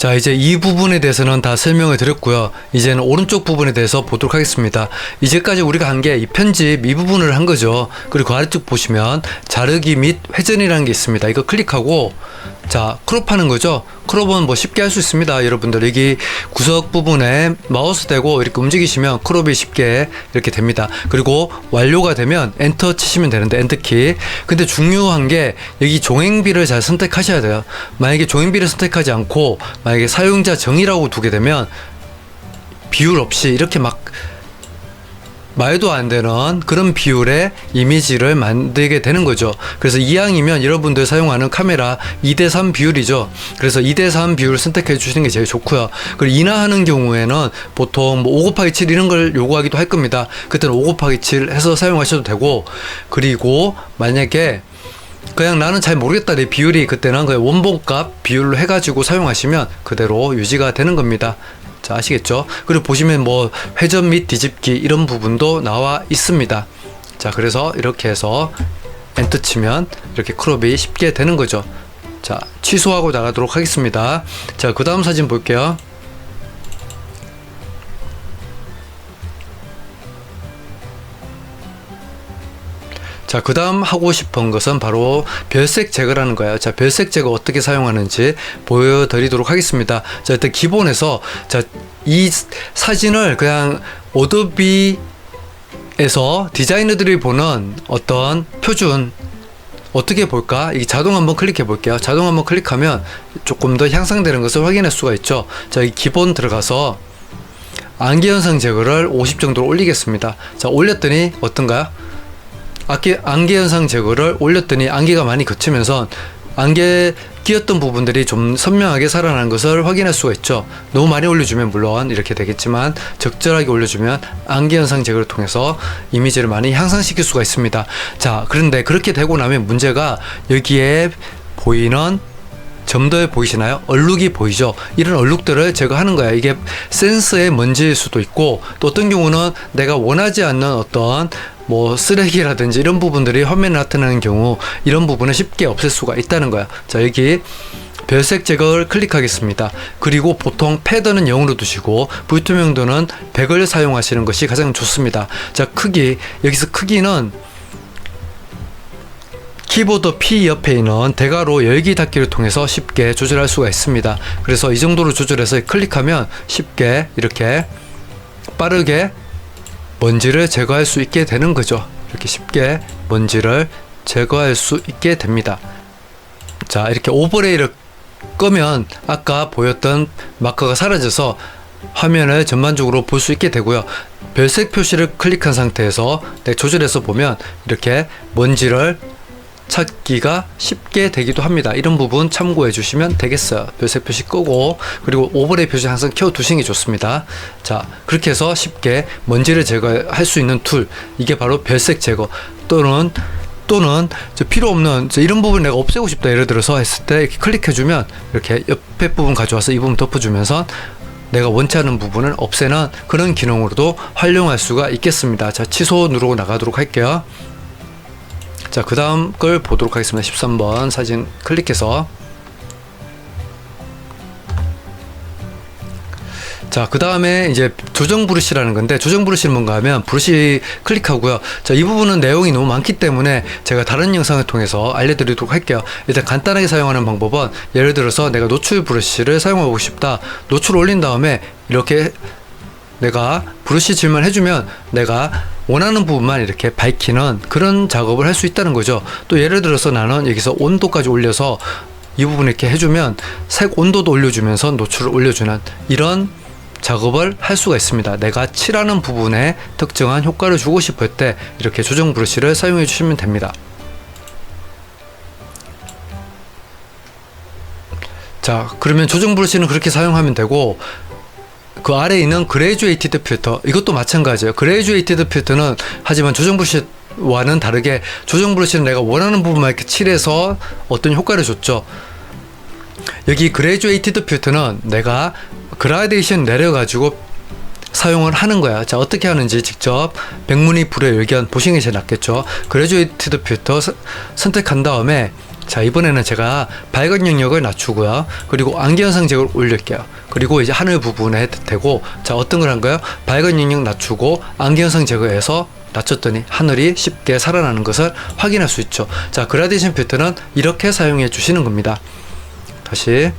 자, 이제 이 부분에 대해서는 다 설명을 드렸고요. 이제는 오른쪽 부분에 대해서 보도록 하겠습니다. 이제까지 우리가 한 게 이 편집 이 부분을 한 거죠. 그리고 그 아래쪽 보시면 자르기 및 회전이라는 게 있습니다. 이거 클릭하고 자, 크롭하는 거죠. 크롭은 뭐 쉽게 할 수 있습니다. 여러분들 여기 구석 부분에 마우스 대고 이렇게 움직이시면 크롭이 쉽게 이렇게 됩니다. 그리고 완료가 되면 엔터 치시면 되는데, 엔터키. 근데 중요한 게 여기 종횡비를 잘 선택하셔야 돼요. 만약에 종횡비를 선택하지 않고 만약에 사용자 정의라고 두게 되면 비율 없이 이렇게 막 말도 안 되는 그런 비율의 이미지를 만들게 되는 거죠. 그래서 이왕이면 여러분들 사용하는 카메라 2:3 비율이죠. 그래서 2:3 비율을 선택해 주시는 게 제일 좋고요. 그리고 인화하는 경우에는 보통 뭐 5곱하기7 이런 걸 요구하기도 할 겁니다. 그때는 5곱하기7 해서 사용하셔도 되고, 그리고 만약에 그냥 나는 잘 모르겠다 내 비율이, 그때는 그냥 원본값 비율로 해가지고 사용하시면 그대로 유지가 되는 겁니다. 자, 아시겠죠? 그리고 보시면 뭐 회전 및 뒤집기 이런 부분도 나와 있습니다. 자, 그래서 이렇게 해서 엔터 치면 이렇게 크롭이 쉽게 되는 거죠. 자, 취소하고 나가도록 하겠습니다. 자, 그 다음 사진 볼게요. 자, 그 다음 하고 싶은 것은 바로 별색 제거라는 거예요. 자, 별색 제거 어떻게 사용하는지 보여드리도록 하겠습니다. 자, 일단 기본에서, 자, 이 사진을 그냥 어도비에서 디자이너들이 보는 어떤 표준, 어떻게 볼까? 이 자동 한번 클릭해 볼게요. 자동 한번 클릭하면 조금 더 향상되는 것을 확인할 수가 있죠. 자, 이 기본 들어가서 안개 현상 제거를 50 정도로 올리겠습니다. 자, 올렸더니 어떤가요? 안개 현상 제거를 올렸더니 안개가 많이 걷히면서 안개 끼었던 부분들이 좀 선명하게 살아나는 것을 확인할 수가 있죠. 너무 많이 올려주면 물론 이렇게 되겠지만 적절하게 올려주면 안개 현상 제거를 통해서 이미지를 많이 향상시킬 수가 있습니다. 자, 그런데 그렇게 되고 나면 문제가 여기에 보이는 점도에 보이시나요? 얼룩이 보이죠? 이런 얼룩들을 제거하는 거야. 이게 센서의 먼지일 수도 있고, 또 어떤 경우는 내가 원하지 않는 어떤 뭐 쓰레기라든지 이런 부분들이 화면에 나타나는 경우, 이런 부분을 쉽게 없앨 수가 있다는 거야. 자, 여기 별색 제거를 클릭하겠습니다. 그리고 보통 패드는 0으로 두시고 불투명도는 100을 사용하시는 것이 가장 좋습니다. 자, 크기, 여기서 크기는 키보드 P 옆에 있는 대괄호 열기 닫기를 통해서 쉽게 조절할 수가 있습니다. 그래서 이 정도로 조절해서 클릭하면 쉽게 이렇게 빠르게 먼지를 제거할 수 있게 되는 거죠. 이렇게 쉽게 먼지를 제거할 수 있게 됩니다. 자, 이렇게 오버레이를 끄면 아까 보였던 마커가 사라져서 화면을 전반적으로 볼 수 있게 되고요. 별색 표시를 클릭한 상태에서 조절해서 보면 이렇게 먼지를 찾기가 쉽게 되기도 합니다. 이런 부분 참고해 주시면 되겠어요. 별색 표시 끄고, 그리고 오버레이 표시 항상 켜 두시는 게 좋습니다. 자, 그렇게 해서 쉽게 먼지를 제거할 수 있는 툴, 이게 바로 별색 제거. 또는 필요 없는 이런 부분 내가 없애고 싶다 예를 들어서 했을 때 이렇게 클릭해 주면 이렇게 옆에 부분 가져와서 이 부분 덮어주면서 내가 원치 않는 부분을 없애는 그런 기능으로도 활용할 수가 있겠습니다. 자, 취소 누르고 나가도록 할게요. 자, 그 다음 걸 보도록 하겠습니다. 13번 사진 클릭해서, 자, 그 다음에 이제 조정 브러쉬라는 건데, 조정 브러쉬는 뭔가 하면 브러쉬 클릭하고요. 자, 이 부분은 내용이 너무 많기 때문에 제가 다른 영상을 통해서 알려드리도록 할게요. 일단 간단하게 사용하는 방법은, 예를 들어서 내가 노출 브러쉬를 사용하고 싶다. 노출 올린 다음에 이렇게 내가 브러쉬 질만 해주면 내가 원하는 부분만 이렇게 밝히는 그런 작업을 할 수 있다는 거죠. 또 예를 들어서 나는 여기서 온도까지 올려서 이 부분 이렇게 해주면 색 온도도 올려주면서 노출을 올려주는 이런 작업을 할 수가 있습니다. 내가 칠하는 부분에 특정한 효과를 주고 싶을 때 이렇게 조정 브러쉬를 사용해 주시면 됩니다. 자, 그러면 조정 브러쉬는 그렇게 사용하면 되고, 그 아래에 있는 그레듀에이티드 필터, 이것도 마찬가지예요. 그레듀에이티드 필터는 하지만 조정 브러쉬와는 다르게, 조정 브러쉬는 내가 원하는 부분만 이렇게 칠해서 어떤 효과를 줬죠. 여기 그레듀에이티드 필터는 내가 그라데이션 내려가지고 사용을 하는 거야. 자, 어떻게 하는지 직접 백문이 불여일견 보시는 게 제일 낫겠죠. 그레듀에이티드 필터 선택한 다음에 자, 이번에는 제가 밝은 영역을 낮추고요. 그리고 안개현상 제거를 올릴게요. 그리고 이제 하늘 부분에 해도 되고, 자, 어떤 걸 한가요? 밝은 영역 낮추고 안개현상 제거해서 낮췄더니 하늘이 쉽게 살아나는 것을 확인할 수 있죠. 자, 그라데이션 필터는 이렇게 사용해 주시는 겁니다. 다시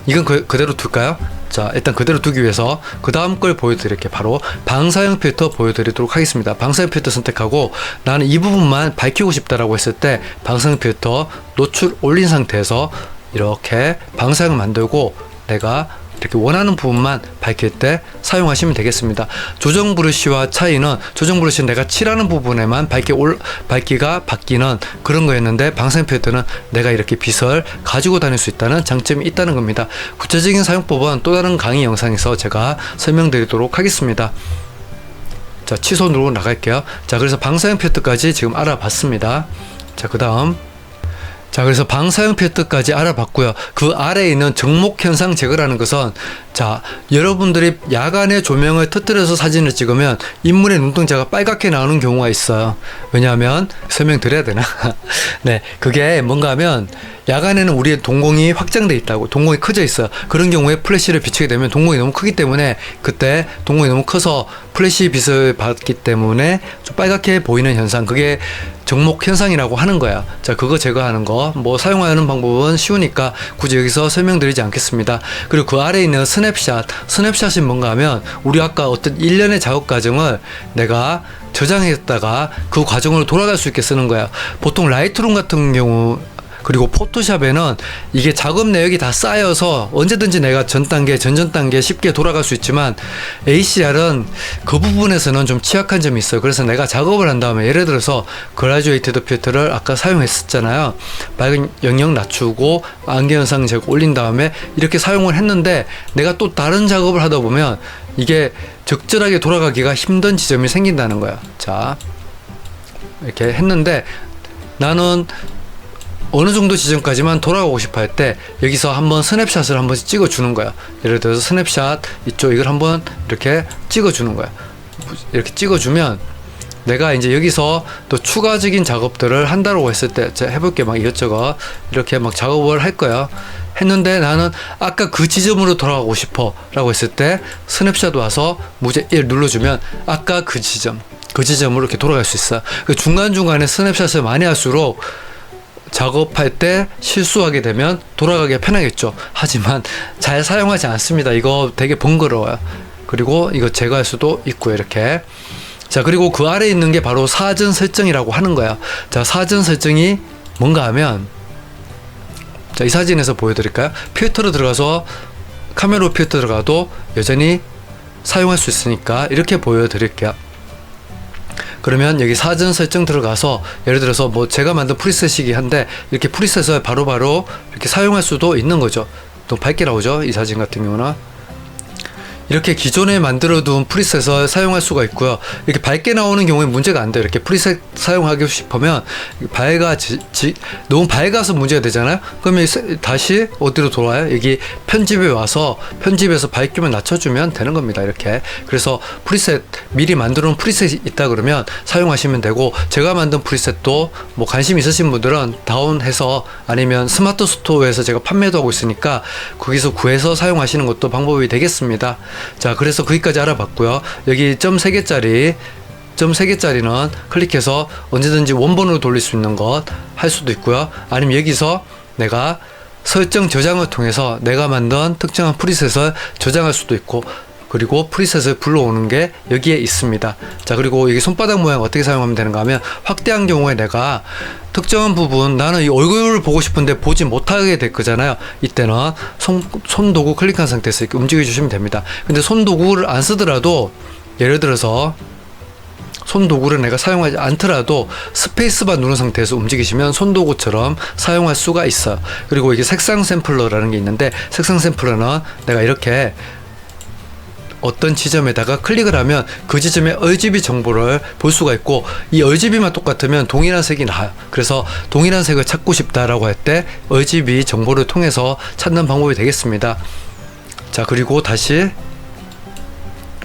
이건 그대로 둘까요? 자, 일단 그대로 두기 위해서 그 다음 걸 보여드릴게요. 바로 방사형 필터 보여드리도록 하겠습니다. 방사형 필터 선택하고 나는 이 부분만 밝히고 싶다라고 했을 때 방사형 필터 노출 올린 상태에서 이렇게 방사형을 만들고 내가 이렇게 원하는 부분만 밝힐 때 사용하시면 되겠습니다. 조정 브러쉬와 차이는 조정 브러쉬는 내가 칠하는 부분에만 밝기가 바뀌는 그런 거였는데 방사형 필터는 내가 이렇게 빛을 가지고 다닐 수 있다는 장점이 있다는 겁니다. 구체적인 사용법은 또 다른 강의 영상에서 제가 설명드리도록 하겠습니다. 자, 취소 누르고 나갈게요. 자, 그래서 방사형 필터까지 지금 알아봤습니다. 자, 그 다음 자, 그래서 방사형 필터까지 알아봤고요. 그 아래에 있는 정목현상 제거라는 것은, 자, 여러분들이 야간에 조명을 터뜨려서 사진을 찍으면 인물의 눈동자가 빨갛게 나오는 경우가 있어요. 왜냐하면 설명드려야 되나? 네, 그게 뭔가 하면 야간에는 우리의 동공이 확장돼 있다고, 동공이 커져 있어요. 그런 경우에 플래시를 비추게 되면 동공이 너무 크기 때문에 그때 동공이 너무 커서 플래시 빛을 받기 때문에 좀 빨갛게 보이는 현상, 그게 정목 현상이라고 하는 거야. 자, 그거 제거하는 거 뭐 사용하는 방법은 쉬우니까 굳이 여기서 설명드리지 않겠습니다. 그리고 그 아래에 있는 스냅샷이 뭔가 하면 우리 아까 어떤 일련의 작업 과정을 내가 저장했다가 그 과정으로 돌아갈 수 있게 쓰는 거야. 보통 라이트룸 같은 경우 그리고 포토샵에는 이게 작업 내역이 다 쌓여서 언제든지 내가 전 단계, 전전 단계 쉽게 돌아갈 수 있지만 ACR은 그 부분에서는 좀 취약한 점이 있어요. 그래서 내가 작업을 한 다음에 예를 들어서 그라듀에이티드 필터를 아까 사용했었잖아요. 밝은 영역 낮추고 안개현상 제거 올린 다음에 이렇게 사용을 했는데 내가 또 다른 작업을 하다 보면 이게 적절하게 돌아가기가 힘든 지점이 생긴다는 거야. 자, 이렇게 했는데 나는 어느 정도 지점까지만 돌아가고 싶어 할 때 여기서 한번 스냅샷을 한번 찍어 주는 거야. 예를 들어서 스냅샷 이쪽 이걸 한번 이렇게 찍어 주는 거야. 이렇게 찍어 주면 내가 이제 여기서 또 추가적인 작업들을 한다고 했을 때 제가 해볼게 막 이것저것 이렇게 막 작업을 할 거야. 했는데 나는 아까 그 지점으로 돌아가고 싶어 라고 했을 때 스냅샷 와서 무제 1 눌러주면 아까 그 지점으로 이렇게 돌아갈 수 있어. 그 중간중간에 스냅샷을 많이 할수록 작업할 때 실수하게 되면 돌아가기가 편하겠죠. 하지만 잘 사용하지 않습니다. 이거 되게 번거로워요. 그리고 이거 제거할 수도 있고요. 이렇게. 자, 그리고 그 아래에 있는 게 바로 사전 설정이라고 하는 거야. 자, 사전 설정이 뭔가 하면, 자, 이 사진에서 보여드릴까요? 필터로 들어가서 카메라 필터 들어가도 여전히 사용할 수 있으니까 이렇게 보여드릴게요. 그러면 여기 사전 설정 들어가서 예를 들어서 뭐 제가 만든 프리셋이긴 한데 이렇게 프리셋을 바로바로 이렇게 사용할 수도 있는 거죠. 또 밝게 나오죠. 이 사진 같은 경우는 이렇게 기존에 만들어둔 프리셋을 사용할 수가 있고요. 이렇게 밝게 나오는 경우에 문제가 안 돼요. 이렇게 프리셋 사용하고 싶으면 너무 밝아서 문제가 되잖아요. 그러면 다시 어디로 돌아와요? 여기 편집에 와서 편집에서 밝기만 낮춰주면 되는 겁니다. 이렇게. 그래서 프리셋 미리 만들어 놓은 프리셋이 있다 그러면 사용하시면 되고, 제가 만든 프리셋도 뭐 관심 있으신 분들은 다운해서 아니면 스마트 스토어에서 제가 판매도 하고 있으니까 거기서 구해서 사용하시는 것도 방법이 되겠습니다. 자, 그래서 거기까지 알아봤고요. 여기 점 3개짜리는 클릭해서 언제든지 원본으로 돌릴 수 있는 것 할 수도 있고요. 아니면 여기서 내가 설정 저장을 통해서 내가 만든 특정한 프리셋을 저장할 수도 있고, 그리고 프리셋을 불러오는 게 여기에 있습니다. 자, 그리고 여기 손바닥 모양 어떻게 사용하면 되는가 하면, 확대한 경우에 내가 특정한 부분, 나는 이 얼굴을 보고 싶은데 보지 못하게 될 거잖아요. 이때는 손 도구 클릭한 상태에서 이렇게 움직여 주시면 됩니다. 근데 손 도구를 안 쓰더라도, 예를 들어서 손 도구를 내가 사용하지 않더라도 스페이스바 누른 상태에서 움직이시면 손 도구처럼 사용할 수가 있어요. 그리고 이게 색상 샘플러라는 게 있는데, 색상 샘플러는 내가 이렇게 어떤 지점에다가 클릭을 하면 그 지점의 RGB 정보를 볼 수가 있고, 이 RGB만 똑같으면 동일한 색이 나와요. 그래서 동일한 색을 찾고 싶다라고 할 때 RGB 정보를 통해서 찾는 방법이 되겠습니다. 자, 그리고 다시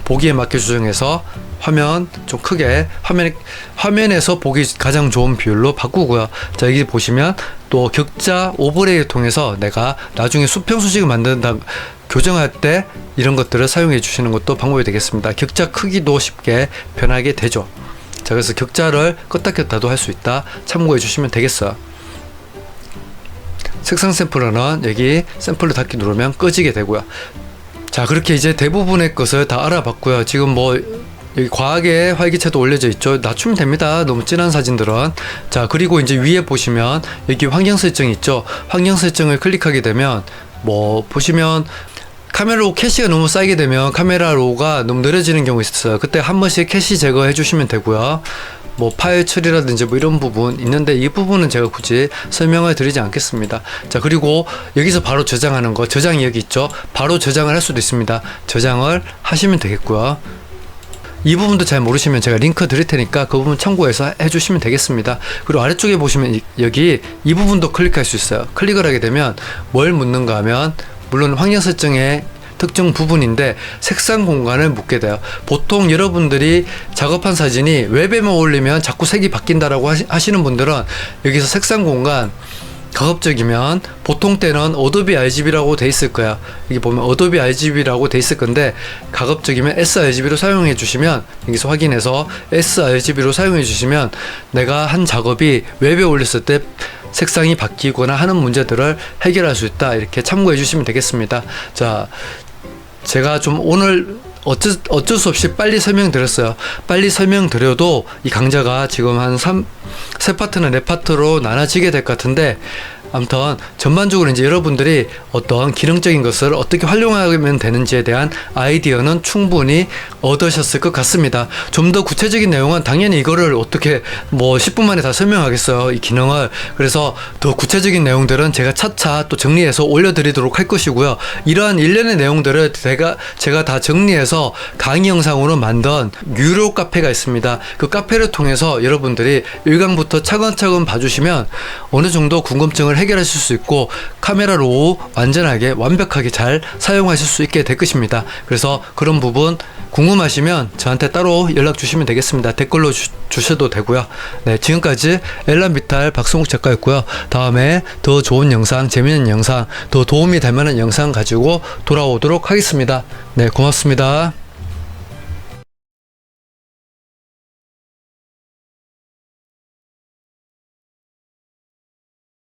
보기에 맞게 조정해서 화면 좀 크게 화면에서 보기 가장 좋은 비율로 바꾸고요. 자, 여기 보시면 또 격자 오버레이를 통해서 내가 나중에 수평 수직을 만든다 교정할 때 이런 것들을 사용해 주시는 것도 방법이 되겠습니다. 격자 크기도 쉽게 변하게 되죠. 자, 그래서 격자를 껐다 켰다도 할 수 있다. 참고해 주시면 되겠어요. 색상 샘플러는 여기 샘플러 닫기 누르면 꺼지게 되고요. 자, 그렇게 이제 대부분의 것을 다 알아봤고요. 지금 뭐 여기 과하게 활기차도 올려져 있죠. 낮추면 됩니다. 너무 진한 사진들은. 자, 그리고 이제 위에 보시면 여기 환경 설정 있죠. 환경 설정을 클릭하게 되면 뭐 보시면 카메라 로 캐시가 너무 쌓이게 되면 카메라 로가 너무 느려지는 경우가 있어요. 그때 한 번씩 캐시 제거해 주시면 되고요. 뭐 파일 처리라든지 뭐 이런 부분 있는데 이 부분은 제가 굳이 설명을 드리지 않겠습니다. 자, 그리고 여기서 바로 저장하는 거, 저장이 여기 있죠. 바로 저장을 할 수도 있습니다. 저장을 하시면 되겠고요. 이 부분도 잘 모르시면 제가 링크 드릴 테니까 그 부분 참고해서 해주시면 되겠습니다. 그리고 아래쪽에 보시면 여기 이 부분도 클릭할 수 있어요. 클릭을 하게 되면 뭘 묻는가 하면 물론 환경 설정의 특정 부분인데 색상 공간을 묻게 돼요. 보통 여러분들이 작업한 사진이 웹에만 올리면 자꾸 색이 바뀐다라고 하시는 분들은 여기서 색상 공간 가급적이면 보통 때는 어도비 RGB라고 돼 있을 거야. 여기 보면 어도비 RGB라고 돼 있을 건데 가급적이면 sRGB로 사용해 주시면 여기서 확인해서 sRGB로 사용해 주시면 내가 한 작업이 웹에 올렸을 때 색상이 바뀌거나 하는 문제들을 해결할 수 있다. 이렇게 참고해 주시면 되겠습니다. 자, 제가 좀 오늘 어쩔 수 없이 빨리 설명드렸어요. 빨리 설명드려도 이 강좌가 지금 한 3파트나 4파트로 나눠지게 될 것 같은데 아무튼 전반적으로 이제 여러분들이 어떤 기능적인 것을 어떻게 활용하면 되는지에 대한 아이디어는 충분히 얻으셨을 것 같습니다. 좀 더 구체적인 내용은 당연히 이거를 어떻게 뭐 10분 만에 다 설명하겠어요, 이 기능을. 그래서 더 구체적인 내용들은 제가 차차 또 정리해서 올려드리도록 할 것이고요. 이러한 일련의 내용들을 제가 다 정리해서 강의 영상으로 만든 유료 카페가 있습니다. 그 카페를 통해서 여러분들이 1강부터 차근차근 봐주시면 어느 정도 궁금증을 해결하실 수 있고 카메라 로 완전하게 완벽하게 잘 사용하실 수 있게 될 것입니다. 그래서 그런 부분 궁금하시면 저한테 따로 연락 주시면 되겠습니다. 댓글로 주셔도 되고요. 네, 지금까지 엘란비탈 박승욱 작가였고요. 다음에 더 좋은 영상, 재미있는 영상, 더 도움이 될 만한 영상 가지고 돌아오도록 하겠습니다. 네, 고맙습니다.